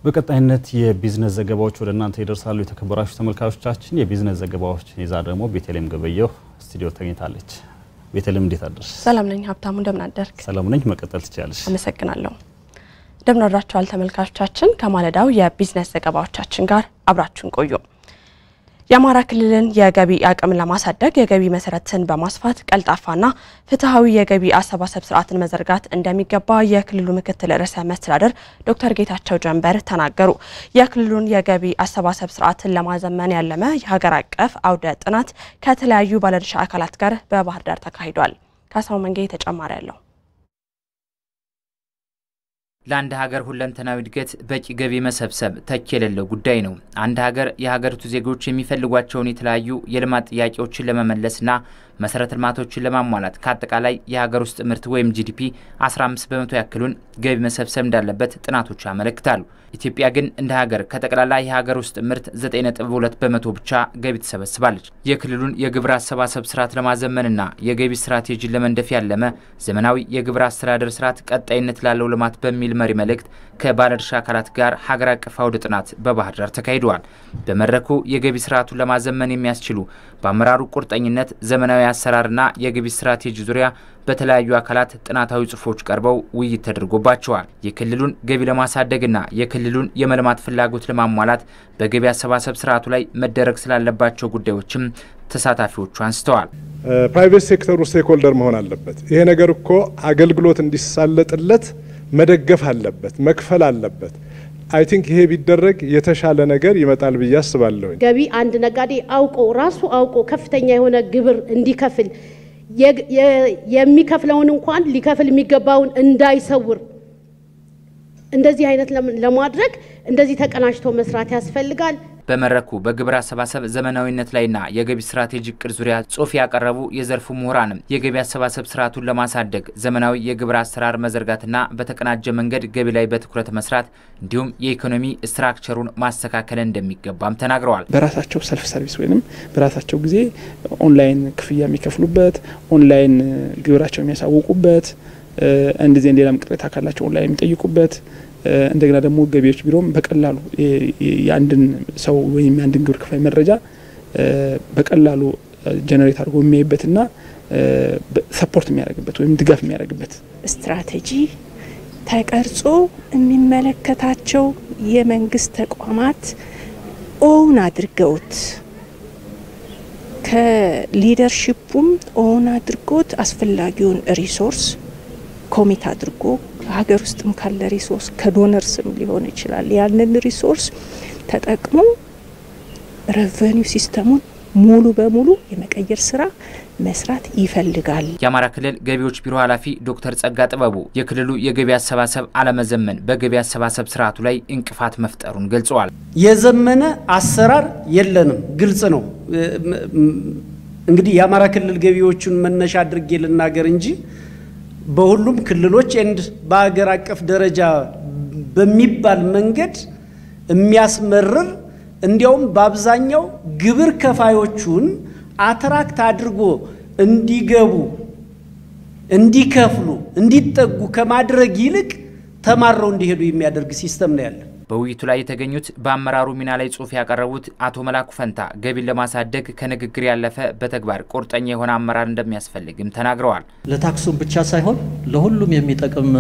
በቀጣይነት የቢዝነስ ዘገባዎች ወደ እናንተ ይደርሳሉ። የተከበራችሁ ተመልካቾቻችን የቢዝነስ ዘገባዎች ይዛ ደግሞ ቤተልሔም ገበየሁ ስቱዲዮ ተገኝታለች። ቤተልሔም እንዴት አደርሽ? ሰላም ነኝ ሀብታሙ፣ እንደምን አደርክ? ሰላም ነኝ። መቀጠል ትችያለሽ። አመሰግናለሁ። እንደምን አድራችኋል ተመልካቾቻችን? ከማለዳው የቢዝነስ ዘገባዎቻችን ጋር አብራችሁን ቆዩ። የአማራ ክልልን የገቢ አቅም ለማሳደግ የገቢ መሰረትን በማስፋት ቀልጣፋና ፍትሃዊ የገቢ አሰባሰብ ስርዓትን መዘርጋት እንደሚገባ የክልሉ ምክትል ርዕሰ መስተዳድር ዶክተር ጌታቸው ጀንበር ተናገሩ። የክልሉን የገቢ አሰባሰብ ስርዓትን ለማዘመን ያለመ የሀገር አቀፍ አውደ ጥናት ከተለያዩ ባለድርሻ አካላት ጋር በባህር ዳር ተካሂዷል። ካሳው መንጌ ተጨማሪ ያለው ለአንድ ሀገር ሁለንተናዊ እድገት በቂ ገቢ መሰብሰብ ተኪ የሌለው ጉዳይ ነው። አንድ ሀገር የሀገሪቱ ዜጎች የሚፈልጓቸውን የተለያዩ የልማት ጥያቄዎችን ለመመለስና መሰረተ ልማቶችን ለማሟላት ከአጠቃላይ የሀገር ውስጥ ምርት ወይም ጂዲፒ 15% ያክሉን ገቢ መሰብሰብ እንዳለበት ጥናቶች ያመለክታሉ። ኢትዮጵያ ግን እንደ ሀገር ከጠቅላላ የሀገር ውስጥ ምርት 9.2% ብቻ ገቢ ትሰበስባለች። የክልሉን የግብር አሰባሰብ ስርዓት ለማዘመንና የገቢ ስትራቴጂን ለመንደፍ ያለመ ዘመናዊ የግብር አስተዳደር ስርዓት ቀጣይነት ላለው ልማት በሚል መሪ መልእክት ከባለድርሻ አካላት ጋር ሀገር አቀፍ አውደ ጥናት በባህር ዳር ተካሂዷል። በመድረኩ የገቢ ስርዓቱን ለማዘመን የሚያስችሉ በአመራሩ ቁርጠኝነት ዘመናዊ አሰራርና የገቢ ስትራቴጂ ዙሪያ በተለያዩ አካላት ጥናታዊ ጽሑፎች ቀርበው ውይይት ተደርጎባቸዋል። የክልሉን ገቢ ለማሳደግና የክልሉን የመልማት ፍላጎት ለማሟላት በገቢ አሰባሰብ ስርዓቱ ላይ መደረግ ስላለባቸው ጉዳዮችም ተሳታፊዎቹ አንስተዋል። ፕራይቬት ሴክተሩ ስቴክሆልደር መሆን አለበት። ይሄ ነገር እኮ አገልግሎት እንዲሳለጥለት መደገፍ አለበት፣ መክፈል አለበት። አይ ቲንክ ይሄ ቢደረግ የተሻለ ነገር ይመጣል ብዬ አስባለሁ። ገቢ አንድ ነጋዴ ራሱ አውቆ ከፍተኛ የሆነ ግብር እንዲከፍል የሚከፍለውን እንኳን ሊከፍል የሚገባውን እንዳይሰውር እንደዚህ አይነት ለማድረግ እንደዚህ ተቀናጅቶ መስራት ያስፈልጋል። በመድረኩ በግብር አሰባሰብ ዘመናዊነት ላይና የገቢ ስትራቴጂ ቅድ ዙሪያ ጽሑፍ ያቀረቡ የዘርፉ ምሁራንም የገቢ አሰባሰብ ስርዓቱን ለማሳደግ ዘመናዊ የግብር አሰራር መዘርጋትና በተቀናጀ መንገድ ገቢ ላይ በትኩረት መስራት እንዲሁም የኢኮኖሚ ስትራክቸሩን ማስተካከል እንደሚገባም ተናግረዋል። በራሳቸው ሰልፍ ሰርቪስ ወይንም በራሳቸው ጊዜ ኦንላይን ክፍያ የሚከፍሉበት፣ ኦንላይን ግብራቸው የሚያሳውቁበት፣ እንደዚህ ሌላም ቅሬታ ካላቸው ኦንላይን የሚጠይቁበት እንደገና ደግሞ ገቢዎች ቢሮም በቀላሉ የአንድን ሰው ወይም የአንድን ግብር ከፋይ መረጃ በቀላሉ ጀነሬት አድርጎ የሚያይበትና ሰፖርት የሚያደርግበት ወይም ድጋፍ የሚያደርግበት ስትራቴጂ ተቀርጾ የሚመለከታቸው የመንግስት ተቋማት ኦን አድርገውት ከሊደርሺፑም ኦን አድርጎት አስፈላጊውን ሪሶርስ ኮሚት አድርጎ ሀገር ውስጥም ካለ ሪሶርስ ከዶነርስም ሊሆን ይችላል ያንን ሪሶርስ ተጠቅሞ ሬቨኒው ሲስተሙን ሙሉ በሙሉ የመቀየር ስራ መስራት ይፈልጋል። የአማራ ክልል ገቢዎች ቢሮ ኃላፊ ዶክተር ጸጋ ጥበቡ የክልሉ የገቢ አሰባሰብ አለመዘመን በገቢ አሰባሰብ ስርዓቱ ላይ እንቅፋት መፍጠሩን ገልጸዋል። የዘመነ አሰራር የለንም፣ ግልጽ ነው። እንግዲህ የአማራ ክልል ገቢዎቹን መነሻ አድርጌ ልናገር እንጂ በሁሉም ክልሎች በአገር አቀፍ ደረጃ በሚባል መንገድ የሚያስመርር እንዲያውም በአብዛኛው ግብር ከፋዮቹን አትራክት አድርጎ እንዲገቡ፣ እንዲከፍሉ፣ እንዲጠጉ ከማድረግ ይልቅ ተማረው እንዲሄዱ የሚያደርግ ሲስተም ነው ያለው። በውይይቱ ላይ የተገኙት በአመራሩ ሚና ላይ ጽሑፍ ያቀረቡት አቶ መላኩ ፈንታ ገቢን ለማሳደግ ከንግግር ያለፈ በተግባር ቁርጠኛ የሆነ አመራር እንደሚያስፈልግም ተናግረዋል። ለታክሱም ብቻ ሳይሆን ለሁሉም የሚጠቅም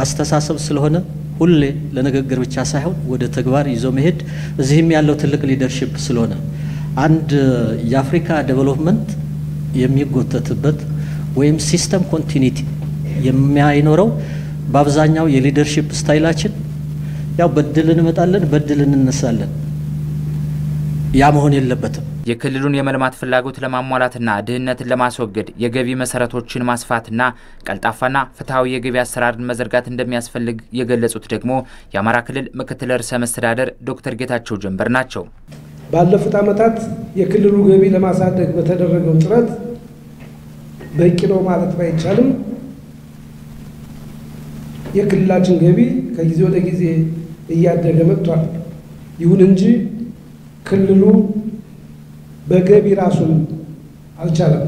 አስተሳሰብ ስለሆነ ሁሌ ለንግግር ብቻ ሳይሆን ወደ ተግባር ይዞ መሄድ እዚህም ያለው ትልቅ ሊደርሺፕ ስለሆነ አንድ የአፍሪካ ዴቨሎፕመንት የሚጎተትበት ወይም ሲስተም ኮንቲኒቲ የሚያይኖረው በአብዛኛው የሊደርሺፕ ስታይላችን ያው በድል እንመጣለን፣ በድል እንነሳለን። ያ መሆን የለበትም። የክልሉን የመልማት ፍላጎት ለማሟላትና ድህነትን ለማስወገድ የገቢ መሰረቶችን ማስፋትና ቀልጣፋና ፍትሃዊ የገቢ አሰራርን መዘርጋት እንደሚያስፈልግ የገለጹት ደግሞ የአማራ ክልል ምክትል ርዕሰ መስተዳድር ዶክተር ጌታቸው ጀንበር ናቸው። ባለፉት ዓመታት የክልሉ ገቢ ለማሳደግ በተደረገው ጥረት በቂ ነው ማለት ባይቻልም የክልላችን ገቢ ከጊዜ ወደ ጊዜ እያደገ መጥቷል። ይሁን እንጂ ክልሉ በገቢ ራሱን አልቻለም።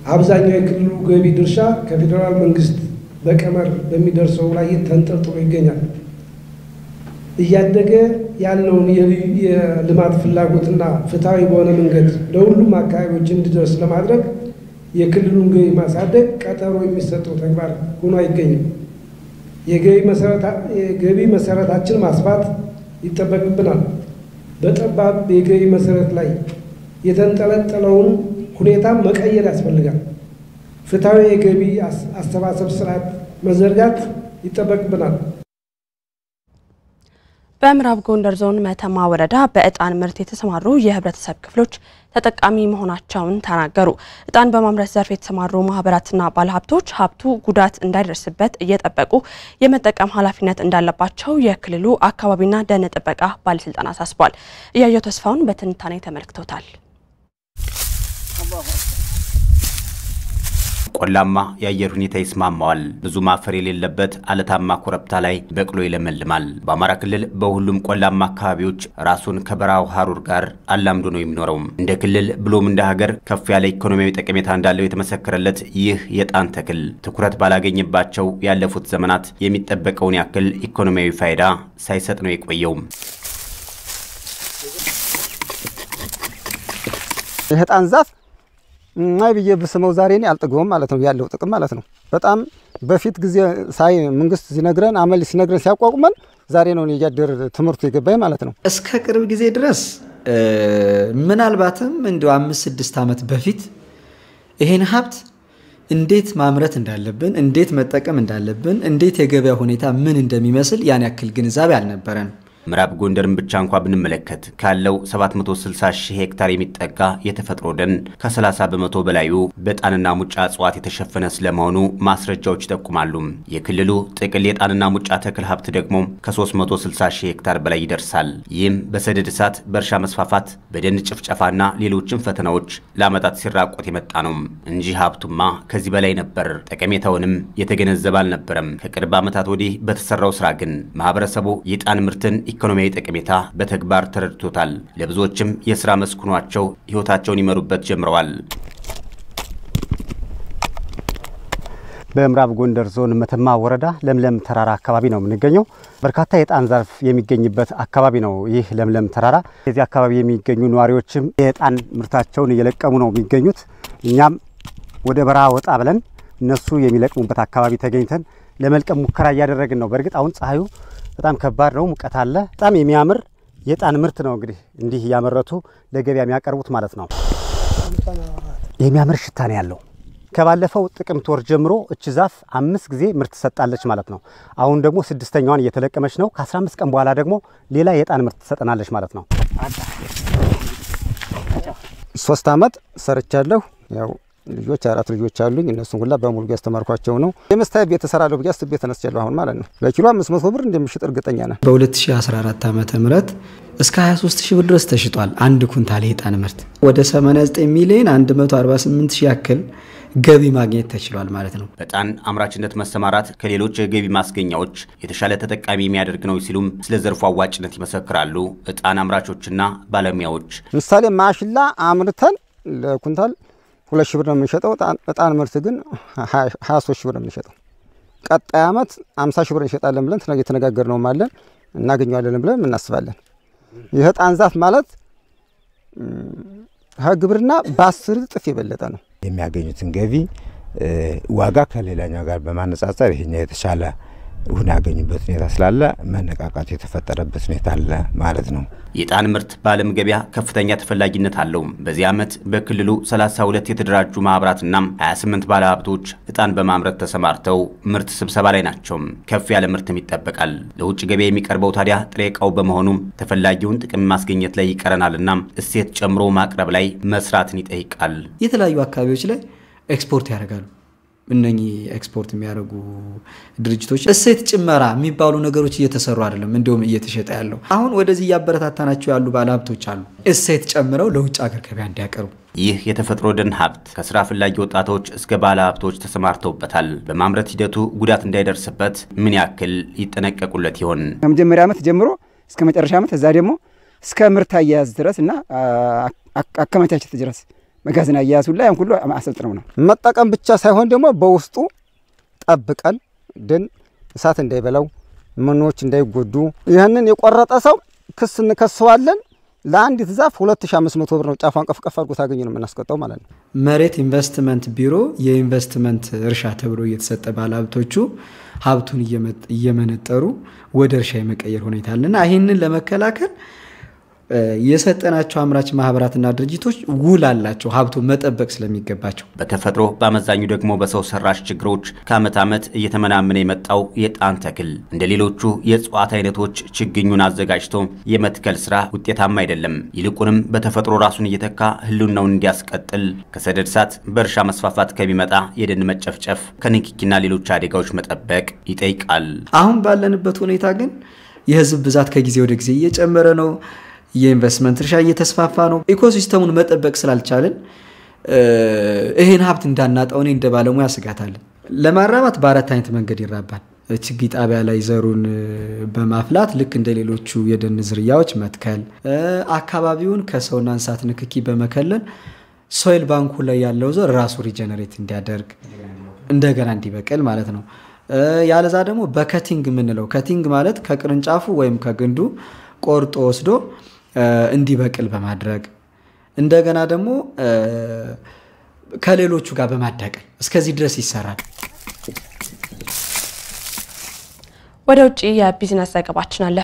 አብዛኛው የክልሉ ገቢ ድርሻ ከፌደራል መንግስት በቀመር በሚደርሰው ላይ ተንጠልጥሎ ይገኛል። እያደገ ያለውን የልማት ፍላጎትና ፍትሃዊ በሆነ መንገድ ለሁሉም አካባቢዎች እንዲደርስ ለማድረግ የክልሉን ገቢ ማሳደግ ቀጠሮ የሚሰጠው ተግባር ሆኖ አይገኝም። የገቢ መሰረታችን ማስፋት ይጠበቅብናል። በጠባብ የገቢ መሰረት ላይ የተንጠለጠለውን ሁኔታ መቀየር ያስፈልጋል። ፍትሃዊ የገቢ አሰባሰብ ስርዓት መዘርጋት ይጠበቅብናል። በምዕራብ ጎንደር ዞን መተማ ወረዳ በእጣን ምርት የተሰማሩ የህብረተሰብ ክፍሎች ተጠቃሚ መሆናቸውን ተናገሩ። እጣን በማምረት ዘርፍ የተሰማሩ ማህበራትና ባለሀብቶች ሀብቱ ጉዳት እንዳይደርስበት እየጠበቁ የመጠቀም ኃላፊነት እንዳለባቸው የክልሉ አካባቢና ደን ጥበቃ ባለስልጣን አሳስቧል። እያየው ተስፋውን በትንታኔ ተመልክቶታል። ቆላማ የአየር ሁኔታ ይስማማዋል። ብዙ ማፈር የሌለበት አለታማ ኮረብታ ላይ በቅሎ ይለመልማል። በአማራ ክልል በሁሉም ቆላማ አካባቢዎች ራሱን ከበረሃው ሐሩር ጋር አላምዶ ነው የሚኖረው። እንደ ክልል ብሎም እንደ ሀገር ከፍ ያለ ኢኮኖሚያዊ ጠቀሜታ እንዳለው የተመሰከረለት ይህ የጣን ተክል ትኩረት ባላገኘባቸው ያለፉት ዘመናት የሚጠበቀውን ያክል ኢኮኖሚያዊ ፋይዳ ሳይሰጥ ነው የቆየው። የጣን ዛፍ ማይ ብዬ በስመው ዛሬ ነው አልጠገውም ማለት ነው ያለው ጥቅም ማለት ነው። በጣም በፊት ጊዜ ሳይ መንግስት ሲነግረን አመል ሲነግረን ሲያቋቁመን ዛሬ ነው ያደረ ትምርቱ የገባይ ማለት ነው። እስከ ቅርብ ጊዜ ድረስ ምናልባትም እንደው 5-6 ዓመት በፊት ይሄን ሀብት እንዴት ማምረት እንዳለብን እንዴት መጠቀም እንዳለብን እንዴት የገበያ ሁኔታ ምን እንደሚመስል ያን ያክል ግንዛቤ አልነበረን። ምዕራብ ጎንደርን ብቻ እንኳን ብንመለከት ካለው 760 ሺህ ሄክታር የሚጠጋ የተፈጥሮ ደን ከ30 በመቶ በላዩ በጣንና ሙጫ እጽዋት የተሸፈነ ስለመሆኑ ማስረጃዎች ይጠቁማሉ። የክልሉ ጥቅል የጣንና ሙጫ ተክል ሀብት ደግሞ ከ360 ሺህ ሄክታር በላይ ይደርሳል። ይህም በሰደድ እሳት፣ በእርሻ መስፋፋት፣ በደን ጭፍጨፋና ሌሎችም ፈተናዎች ለዓመታት ሲራቆት የመጣ ነው እንጂ ሀብቱማ ከዚህ በላይ ነበር። ጠቀሜታውንም የተገነዘበ አልነበረም። ከቅርብ ዓመታት ወዲህ በተሰራው ስራ ግን ማህበረሰቡ የጣን ምርትን ኢኮኖሚያዊ ጠቀሜታ በተግባር ተረድቶታል። ለብዙዎችም የሥራ መስክ ሆኗቸው ህይወታቸውን ይመሩበት ጀምረዋል። በምዕራብ ጎንደር ዞን መተማ ወረዳ ለምለም ተራራ አካባቢ ነው የምንገኘው። በርካታ የጣን ዛፍ የሚገኝበት አካባቢ ነው ይህ ለምለም ተራራ። እዚህ አካባቢ የሚገኙ ነዋሪዎችም የጣን ምርታቸውን እየለቀሙ ነው የሚገኙት። እኛም ወደ በረሃ ወጣ ብለን እነሱ የሚለቅሙበት አካባቢ ተገኝተን ለመልቀም ሙከራ እያደረግን ነው። በርግጥ አሁን ፀሐዩ በጣም ከባድ ነው፣ ሙቀት አለ። በጣም የሚያምር የጣን ምርት ነው እንግዲህ እንዲህ ያመረቱ ለገበያ የሚያቀርቡት ማለት ነው። የሚያምር ሽታ ነው ያለው። ከባለፈው ጥቅምት ወር ጀምሮ እቺ ዛፍ 5 ጊዜ ምርት ሰጣለች ማለት ነው። አሁን ደግሞ 6ኛዋን እየተለቀመች ነው። ከ15 ቀን በኋላ ደግሞ ሌላ የጣን ምርት ትሰጠናለች ማለት ነው። 3 ዓመት ሰርቻለሁ። ያው ልጆች 4 ልጆች አሉኝ። እነሱን ሁላ በሙሉ ያስተማርኳቸው ነው። የመስታየ ቤት ተሰራለው ብዬ አስቤ ተነስቻለሁ አሁን ማለት ነው። ለኪሎ 500 ብር እንደምሽጥ እርግጠኛ ነኝ። በ2014 ዓመተ ምህረት እስከ 23000 ብር ድረስ ተሽጧል አንድ ኩንታል የጣን ምርት። ወደ 89 ሚሊዮን 148 ሺህ ያክል ገቢ ማግኘት ተችሏል ማለት ነው። በጣን አምራችነት መሰማራት ከሌሎች የገቢ ማስገኛዎች የተሻለ ተጠቃሚ የሚያደርግ ነው ሲሉም ስለ ዘርፉ አዋጭነት ይመሰክራሉ እጣን አምራቾችና ባለሙያዎች። ምሳሌ ማሽላ አምርተን ለኩንታል 2000 ብር ነው የምንሸጠው። እጣን ምርት ግን 23 ሺህ ብር ነው የምንሸጠው። ቀጣይ ዓመት 50 ሺህ ብር እንሸጣለን ብለን ተነጋገርነው ማለት እናገኘዋለን ብለን እናስባለን። ይህ እጣን ዛፍ ማለት ግብርና በ10 እጥፍ የበለጠ ነው። የሚያገኙትን ገቢ ዋጋ ከሌላኛው ጋር በማነጻጸር ይሄኛው የተሻለ ሁን ያገኙበት ሁኔታ ስላለ መነቃቃት የተፈጠረበት ሁኔታ አለ ማለት ነው። የጣን ምርት በዓለም ገበያ ከፍተኛ ተፈላጊነት አለው። በዚህ ዓመት በክልሉ 32 የተደራጁ ማህበራትና 28 ባለሀብቶች እጣን በማምረት ተሰማርተው ምርት ስብሰባ ላይ ናቸው። ከፍ ያለ ምርትም ይጠበቃል። ለውጭ ገበያ የሚቀርበው ታዲያ ጥሬ ዕቃው በመሆኑ ተፈላጊውን ጥቅም ማስገኘት ላይ ይቀረናልና እሴት ጨምሮ ማቅረብ ላይ መስራትን ይጠይቃል። የተለያዩ አካባቢዎች ላይ ኤክስፖርት ያደርጋሉ። እነኚህ ኤክስፖርት የሚያደርጉ ድርጅቶች እሴት ጭመራ የሚባሉ ነገሮች እየተሰሩ አይደለም፣ እንደውም እየተሸጠ ያለው። አሁን ወደዚህ ያበረታታናቸው ያሉ ባለሀብቶች አሉ እሴት ጨምረው ለውጭ ሀገር ገበያ እንዲያቀርቡ። ይህ የተፈጥሮ ደን ሀብት ከስራ ፍላጊ ወጣቶች እስከ ባለሀብቶች ተሰማርተውበታል። በማምረት ሂደቱ ጉዳት እንዳይደርስበት ምን ያክል ይጠነቀቁለት ይሆን? ከመጀመሪያ ዓመት ጀምሮ እስከ መጨረሻ ዓመት እዛ ደግሞ እስከ ምርት አያያዝ ድረስ እና አከማቻቸት ድረስ መጋዘን አያያዙ ላይ ሁሉ አሰልጥነው ነው መጠቀም ብቻ ሳይሆን ደግሞ በውስጡ ጠብቀን ደን እሳት እንዳይበላው መኖች እንዳይጎዱ ይህንን የቆረጠ ሰው ክስ እንከሰዋለን። ለአንዲት ዛፍ 2500 ብር ነው ጫፋን ቀፍቀፍ አድርጎ ታገኘ ነው የምናስቀጣው ማለት ነው። መሬት ኢንቨስትመንት ቢሮ የኢንቨስትመንት እርሻ ተብሎ እየተሰጠ ባለሀብቶቹ ሀብቱን እየመነጠሩ ወደ እርሻ የመቀየር ሁኔታ አለና ይህንን ለመከላከል የሰጠናቸው አምራች ማህበራትና ድርጅቶች ውል አላቸው ሀብቱን መጠበቅ ስለሚገባቸው። በተፈጥሮ በአመዛኙ ደግሞ በሰው ሰራሽ ችግሮች ከአመት ዓመት እየተመናመነ የመጣው የዕጣን ተክል እንደ ሌሎቹ የእጽዋት አይነቶች ችግኙን አዘጋጅቶ የመትከል ስራ ውጤታማ አይደለም። ይልቁንም በተፈጥሮ ራሱን እየተካ ህልውናውን እንዲያስቀጥል ከሰደድ እሳት በእርሻ መስፋፋት ከሚመጣ የደን መጨፍጨፍ ከንክኪና ሌሎች አደጋዎች መጠበቅ ይጠይቃል። አሁን ባለንበት ሁኔታ ግን የህዝብ ብዛት ከጊዜ ወደ ጊዜ እየጨመረ ነው። የኢንቨስትመንት እርሻ እየተስፋፋ ነው። ኢኮሲስተሙን መጠበቅ ስላልቻለን ይሄን ሀብት እንዳናጣው እኔ እንደ ባለሙያ ስጋታለሁ። ለማራባት በአራት አይነት መንገድ ይራባል። ችግኝ ጣቢያ ላይ ዘሩን በማፍላት ልክ እንደ ሌሎቹ የደን ዝርያዎች መትከል፣ አካባቢውን ከሰውና እንስሳት ንክኪ በመከለል ሶይል ባንኩ ላይ ያለው ዘር ራሱ ሪጀነሬት እንዲያደርግ እንደገና እንዲበቅል ማለት ነው። ያለዛ ደግሞ በከቲንግ የምንለው ከቲንግ ማለት ከቅርንጫፉ ወይም ከግንዱ ቆርጦ ወስዶ እንዲበቅል በማድረግ እንደገና ደግሞ ከሌሎቹ ጋር በማዳቀል እስከዚህ ድረስ ይሰራል። ወደ ውጪ የቢዝነስ ዘገባችን አለ።